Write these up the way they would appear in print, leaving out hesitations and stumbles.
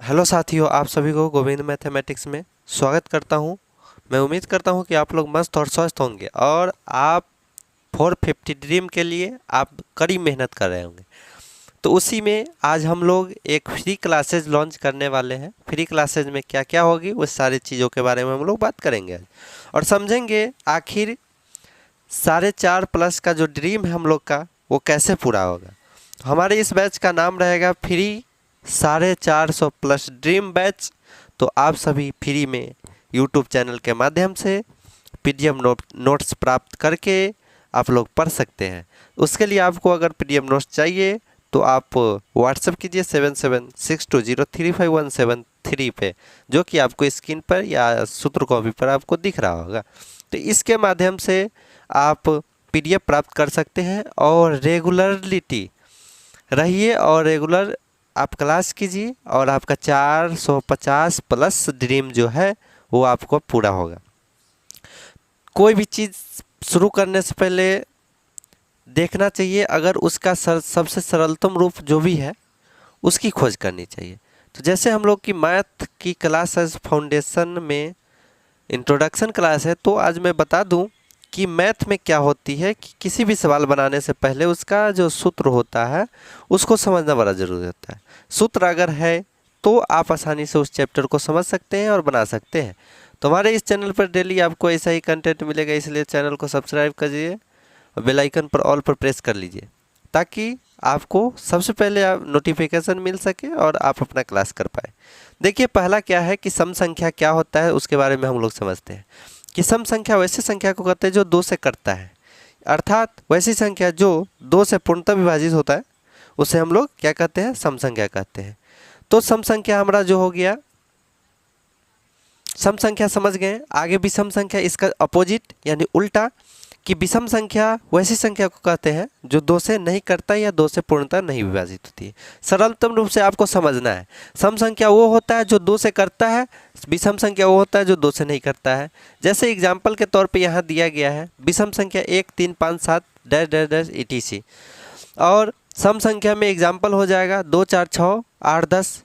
Hello साथियों, आप सभी को गोविंद मैथमेटिक्स में स्वागत करता हूं। मैं उम्मीद करता हूं कि आप लोग मस्त और स्वस्थ होंगे और आप 450 ड्रीम के लिए आप कड़ी मेहनत कर रहे होंगे। तो उसी में आज हम लोग एक फ्री क्लासेज लॉन्च करने वाले हैं। फ्री क्लासेज में क्या क्या होगी उस सारी चीज़ों के बारे में हम लोग बात करेंगे आज और समझेंगे आखिर 4.5+ का जो ड्रीम है हम लोग का वो कैसे पूरा होगा। हमारे इस बैच का नाम रहेगा फ्री 450+ ड्रीम बैच। तो आप सभी फ्री में यूट्यूब चैनल के माध्यम से पीडीएफ नोट्स प्राप्त करके आप लोग पढ़ सकते हैं। उसके लिए आपको अगर पीडीएफ नोट्स चाहिए तो आप व्हाट्सएप कीजिए 7762035173 पे, जो कि आपको स्क्रीन पर या सूत्र कॉपी पर आपको दिख रहा होगा। तो इसके माध्यम से आप पीडीएफ प्राप्त कर सकते हैं और रेगुलरिटी रहिए और रेगुलर आप क्लास कीजिए और आपका 450+ ड्रीम जो है वो आपको पूरा होगा। कोई भी चीज़ शुरू करने से पहले देखना चाहिए, अगर उसका सबसे सरलतम रूप जो भी है उसकी खोज करनी चाहिए। तो जैसे हम लोग की मैथ की क्लास है, फाउंडेशन में इंट्रोडक्शन क्लास है, तो आज मैं बता दूं कि मैथ में क्या होती है कि किसी भी सवाल बनाने से पहले उसका जो सूत्र होता है उसको समझना बड़ा ज़रूरी होता है। सूत्र अगर है तो आप आसानी से उस चैप्टर को समझ सकते हैं और बना सकते हैं। तो हमारे इस चैनल पर डेली आपको ऐसा ही कंटेंट मिलेगा, इसलिए चैनल को सब्सक्राइब करिए और बेल आइकन पर ऑल पर प्रेस कर लीजिए ताकि आपको सबसे पहले आप नोटिफिकेशन मिल सके और आप अपना क्लास कर पाए। देखिए पहला क्या है कि सम संख्या क्या होता है उसके बारे में हम लोग समझते हैं कि सम संख्या वैसी संख्या को कहते हैं जो 2 से कटता है, अर्थात वैसी संख्या जो 2 से पूर्णतः विभाजित होता है उसे हम लोग क्या कहते हैं, सम संख्या कहते हैं। तो सम संख्या हमारा जो हो गया, सम संख्या समझ गए। आगे विषम संख्या, इसका अपोजिट यानी उल्टा कि विषम संख्या वैसी संख्या को कहते हैं जो 2 से नहीं कटता या 2 से पूर्णतः नहीं विभाजित होती है। सरलतम रूप से आपको समझना है, सम संख्या वो होता है जो 2 से करता है, विषम संख्या वो होता है जो 2 से नहीं करता है। जैसे एग्जाम्पल के तौर पे यहाँ दिया गया है विषम संख्या 1 3 5 7 डैश डैश डैश etc। और सम संख्या में एग्जाम्पल हो जाएगा 2 4 6 8 10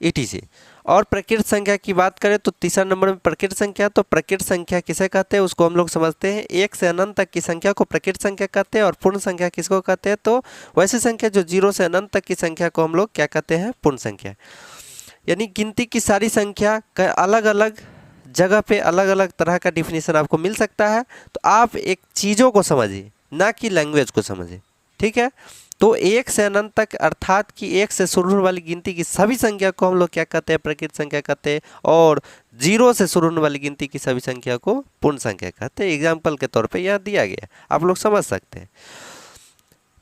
etc। और प्रकृत संख्या की बात करें तो तीसरा नंबर में प्रकृत संख्या। तो प्रकृत संख्या किसे कहते हैं उसको हम लोग समझते हैं, 1 से अनंत तक की संख्या को प्रकृत संख्या कहते हैं। और पूर्ण संख्या किसको कहते हैं, तो वैसी संख्या जो 0 से अनंत तक की संख्या को हम लोग क्या कहते हैं, पूर्ण संख्या। यानी गिनती की सारी संख्या का अलग अलग जगह पे अलग अलग तरह का डिफिनीशन आपको मिल सकता है। तो आप एक चीज़ों को समझिए, ना कि लैंग्वेज को समझिए, ठीक है। तो 1 से अनंत तक अर्थात कि 1 से शुरू होने वाली गिनती की सभी संख्या को हम लोग क्या कहते हैं, प्रकृत संख्या कहते हैं। और 0 से शुरू होने वाली गिनती की सभी संख्या को पूर्ण संख्या कहते हैं। एग्जाम्पल के तौर पे यह दिया गया, आप लोग समझ सकते हैं।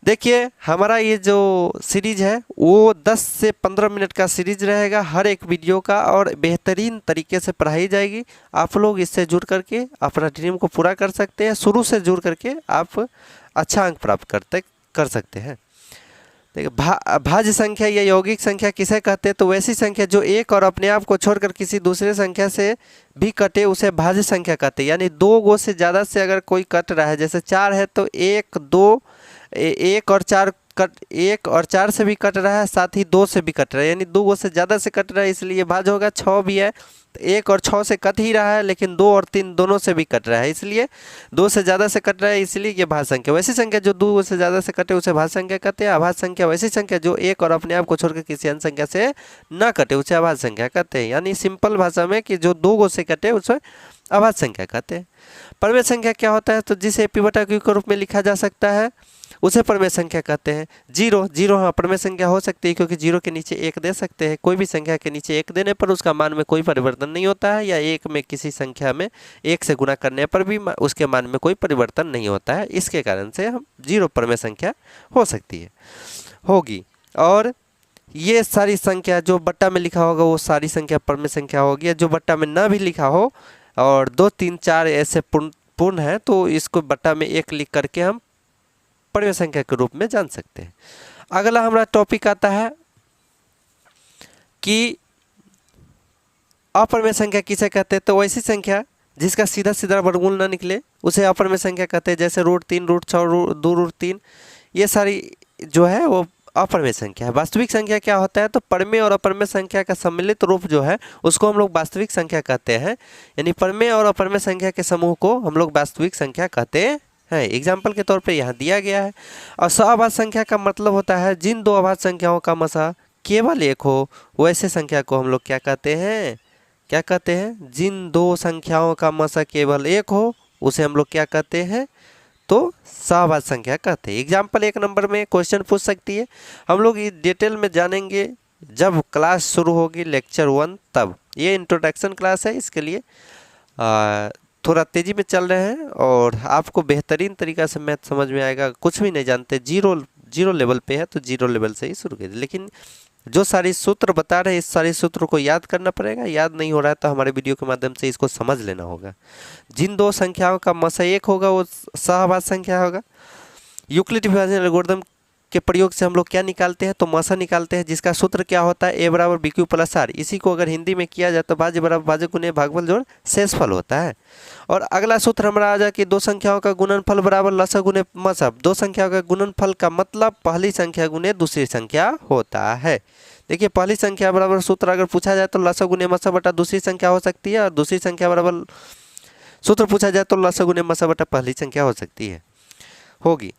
देखिए हमारा ये जो सीरीज है वो 10 से 15 मिनट का सीरीज रहेगा हर एक वीडियो का, और बेहतरीन तरीके से पढ़ाई जाएगी। आप लोग इससे जुड़ करके अपना ड्रीम को पूरा कर सकते हैं। शुरू से जुड़ करके आप अच्छा अंक प्राप्त कर सकते हैं। देखिए भाज्य संख्या या यौगिक संख्या किसे कहते हैं, तो वैसी संख्या जो एक और अपने आप को छोड़कर किसी दूसरे संख्या से भी कटे उसे भाज्य संख्या कहते हैं। यानी 2 गो से ज़्यादा से अगर कोई कट रहा है, जैसे 4 है तो 1 2 1 और 4 से भी कट रहा है, साथ ही 2 से भी कट रहा है, यानी 2 गो से ज़्यादा से कट रहा है इसलिए भाज्य होगा। 6 भी है तो 1 और 6 से कट ही रहा है, लेकिन 2 और 3 दोनों से भी कट रहा है, इसलिए 2 से ज़्यादा से कट रहा है, इसलिए ये भाज्य संख्या। वैसी संख्या जो 2 से ज़्यादा से कटे उसे भाज्य संख्या कहते हैं। अभाज्य संख्या वैसी संख्या जो 1 और अपने आप को छोड़कर किसी अन्य संख्या से न कटे उसे अभाज्य संख्या कहते हैं। यानी सिंपल भाषा में कि जो 2 गो से कटे उसे अभाज्य संख्या कहते हैं। परमेय संख्या क्या होता है, तो जिसे p/q के रूप में लिखा जा सकता है उसे परमेय संख्या कहते हैं। 0 हाँ परमेय संख्या हो सकती है, क्योंकि 0 के नीचे 1 दे सकते हैं। कोई भी संख्या के नीचे 1 देने पर उसका मान में कोई परिवर्तन नहीं होता है, या 1 में किसी संख्या में 1 से गुणा करने पर भी उसके मान में कोई परिवर्तन नहीं होता है। इसके कारण से हम 0 परमेय संख्या हो सकती है, होगी। और ये सारी संख्या जो बट्टा में लिखा होगा वो सारी संख्या परमेय संख्या होगी। जो बट्टा में ना भी लिखा हो और 2 3 4 ऐसे पूर्ण है तो इसको बट्टा में 1 लिख करके हम परमेय संख्या के रूप में जान सकते हैं। अगला हमारा टॉपिक आता है कि अपरमेय संख्या किसे कहते हैं, तो वैसी संख्या जिसका सीधा सीधा वर्गमूल ना निकले उसे अपरमेय संख्या कहते हैं। जैसे √3 √6 2 √3 ये सारी जो है वो अपरमेय संख्या है। वास्तविक संख्या क्या होता है, तो परमेय और अपरमेय संख्या का सम्मिलित रूप जो है उसको हम लोग वास्तविक संख्या कहते हैं। यानी परमेय और अपरमेय संख्या के समूह को हम लोग वास्तविक संख्या कहते हैं। एग्जाम्पल के तौर पे यहाँ दिया गया है। और सअभाज्य संख्या का मतलब होता है जिन दो अभाज्य संख्याओं का मसा केवल एक हो वैसे संख्या को हम लोग क्या कहते हैं, क्या कहते हैं, जिन दो संख्याओं का मसा केवल एक हो उसे हम लोग क्या कहते हैं, तो सहभाज्य संख्या कहते हैं। एग्जाम्पल 1 नंबर में क्वेश्चन पूछ सकती है। हम लोग ये डिटेल में जानेंगे जब क्लास शुरू होगी लेक्चर 1 तब। ये इंट्रोडक्शन क्लास है, इसके लिए थोड़ा तेज़ी में चल रहे हैं और आपको बेहतरीन तरीक़ा से मैथ समझ में आएगा। कुछ भी नहीं जानते, जीरो लेवल पे है तो जीरो लेवल से ही शुरू कीजिए। लेकिन जो सारे सूत्र बता रहे हैं इस सारे सूत्रों को याद करना पड़ेगा। याद नहीं हो रहा है तो हमारे वीडियो के माध्यम से इसको समझ लेना होगा। जिन दो संख्याओं का मसा एक होगा वो सहभाज्य संख्या होगा। यूक्लिड विभाजन एल्गोरिथम के प्रयोग से हम लोग क्या निकालते हैं, तो मसा निकालते हैं, जिसका सूत्र क्या होता है, ए बराबर बी क्यू प्लस आर। इसी को अगर हिंदी में किया जाए तो भाज्य बराबर भाज्य गुने भागफल जोड़ शेषफल होता है। और अगला सूत्र हमारा आ जाए कि दो संख्याओं का गुणनफल बराबर लसा गुने मसा। दो संख्याओं का गुणनफल का मतलब पहली संख्या गुने दूसरी संख्या होता है। देखिए पहली संख्या बराबर सूत्र अगर पूछा जाए तो लसा गुने मसा बटा दूसरी संख्या हो सकती है, और दूसरी संख्या बराबर सूत्र पूछा जाए तो लसा गुने मसा बटा पहली संख्या हो सकती है, होगी।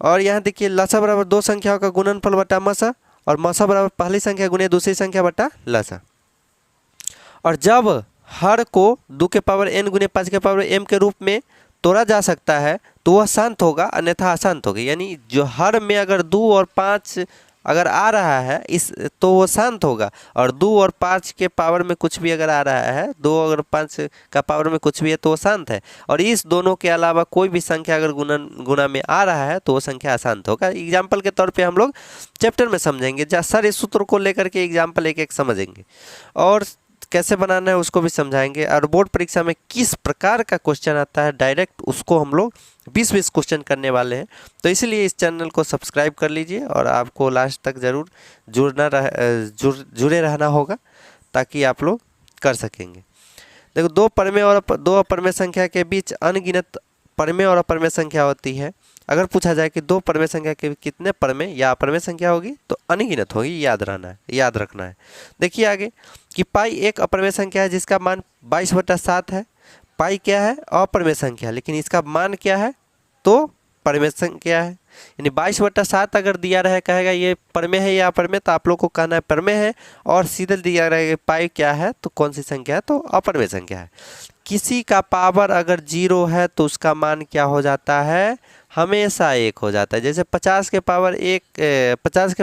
और यहाँ देखिए लसा बराबर दो संख्याओं का गुणनफल बटा मसा, और मसा बराबर पहली संख्या गुने दूसरी संख्या बटा लसा। और जब हर को 2 के पावर n गुने 5 के पावर m के रूप में तोड़ा जा सकता है तो वह शांत होगा, अन्यथा अशांत होगा। यानी जो हर में अगर 2 और 5 अगर आ रहा है इस तो वो शांत होगा, और 2 और 5 के पावर में कुछ भी अगर आ रहा है, 2 अगर 5 का पावर में कुछ भी है तो वो शांत है। और इस दोनों के अलावा कोई भी संख्या अगर गुणा में आ रहा है तो वो संख्या अशांत होगा। एग्जाम्पल के तौर पे हम लोग चैप्टर में समझेंगे, जहाँ सारे सूत्रों को लेकर के एग्जाम्पल एक एक समझेंगे और कैसे बनाना है उसको भी समझाएंगे। और बोर्ड परीक्षा में किस प्रकार का क्वेश्चन आता है डायरेक्ट उसको हम लोग 20-20 क्वेश्चन करने वाले हैं। तो इसलिए इस चैनल को सब्सक्राइब कर लीजिए और आपको लास्ट तक ज़रूर जुड़े रहना होगा ताकि आप लोग कर सकेंगे। देखो दो परमेय और दो अपरमेय संख्या के बीच अनगिनत परमेय और अपरमेय संख्या होती है। अगर पूछा जाए कि दो परमेय संख्या के कितने परमेय या अपरमेय संख्या होगी तो अनगिनत होगी, याद रखना है। देखिए आगे कि पाई एक अपरमेय संख्या है जिसका मान 22/7 है। पाई क्या है, अपरमेय संख्या, लेकिन इसका मान क्या है तो परमेय संख्या है। यानी 22/7 अगर दिया रहे कहेगा ये परमेय है या अपरमेय, तो आप लोग को कहना है परमेय है, और सीधे दिया रहेगा पाई क्या है तो कौन सी संख्या है तो अपरमेय संख्या है। किसी का पावर अगर 0 है तो उसका मान क्या हो जाता है, हमेशा 1 हो जाता है। जैसे 50 के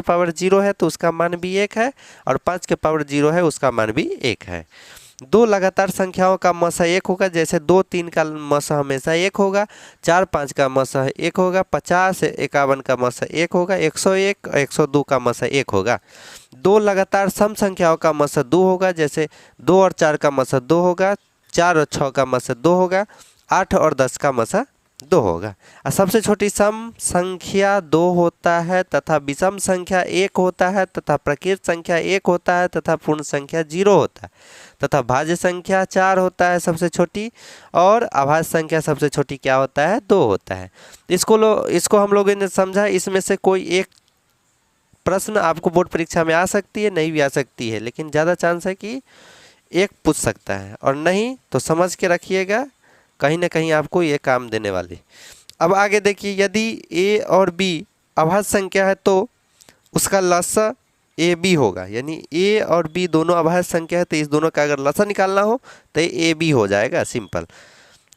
पावर 0 है तो उसका मान भी 1 है, और 5 के पावर 0 है उसका मान भी 1 है। दो लगातार संख्याओं का मसा 1 होगा, जैसे 2, 3 का मसा हमेशा 1 होगा, 4, 5 का मसा 1 होगा, 50, 51 का मसा 1 होगा, 101, 102 का मसा 1 होगा। दो लगातार सम संख्याओं का मसा 2 होगा, जैसे 2 और 4 का मसा 2 होगा, 4 और 6 का मसा 2 होगा, 8 और 10 का मसा 2 होगा। और सबसे छोटी सम संख्या 2 होता है तथा विषम संख्या 1 होता है तथा प्रकृत संख्या 1 होता है तथा पूर्ण संख्या 0 होता है तथा भाज्य संख्या 4 होता है सबसे छोटी, और अभाज्य संख्या सबसे छोटी क्या होता है 2 होता है। इसको हम लोगों ने समझा। इसमें से कोई एक प्रश्न आपको बोर्ड परीक्षा में आ सकती है, नहीं भी आ सकती है, लेकिन ज़्यादा चांस है कि एक पूछ सकता है, और नहीं तो समझ के रखिएगा, कहीं ना कहीं आपको ये काम देने वाली। अब आगे देखिए, यदि ए और बी अभाज्य संख्या है तो उसका लसा ए बी होगा। यानी ए और बी दोनों अभाज्य संख्या है तो इस दोनों का अगर लसा निकालना हो तो ए बी हो जाएगा, सिंपल।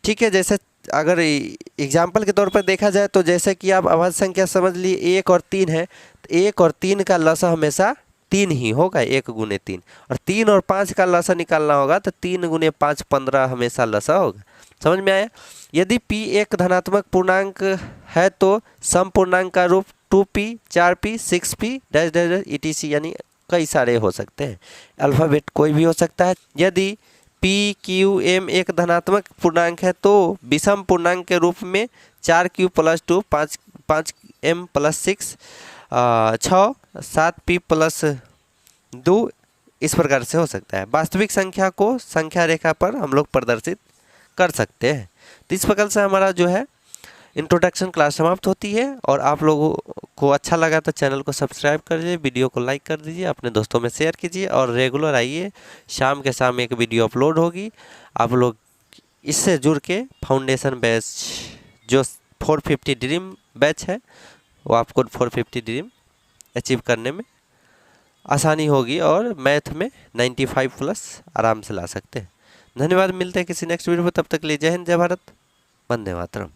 ठीक है, जैसे अगर एग्जाम्पल के तौर पर देखा जाए तो जैसे कि आप अभाज्य संख्या समझ लिए 1 और 3 है, तो 1 और 3 का लसा हमेशा 3 ही होगा, 1 गुने 3। और 3 और 5 का लसा निकालना होगा तो 3 गुने 5 15 हमेशा लसा होगा। समझ में आया। यदि p एक धनात्मक पूर्णांक है तो सम पूर्णांक का रूप 2p, 4p, 6p dash dash etc यानी कई सारे हो सकते हैं, अल्फ़ाबेट कोई भी हो सकता है। यदि p, q, m एक धनात्मक पूर्णांक है तो विषम पूर्णांक के रूप में 4q + 2, 5m + 6, 6, 7p + 2 इस प्रकार से हो सकता है। वास्तविक संख्या को संख्या रेखा पर हम लोग प्रदर्शित कर सकते हैं। तो इस प्रकार से हमारा जो है इंट्रोडक्शन क्लास समाप्त होती है। और आप लोगों को अच्छा लगा तो चैनल को सब्सक्राइब कर दीजिए, वीडियो को लाइक कर दीजिए, अपने दोस्तों में शेयर कीजिए और रेगुलर आइए। शाम के शाम एक वीडियो अपलोड होगी। आप लोग इससे जुड़ के फाउंडेशन बैच जो 450 ड्रीम बैच है वो आपको 450 ड्रीम अचीव करने में आसानी होगी और मैथ में 95+ आराम से ला सकते हैं। धन्यवाद, मिलते हैं किसी नेक्स्ट वीडियो में। तब तक के लिए जय हिंद, जय भारत, वंदे मातरम।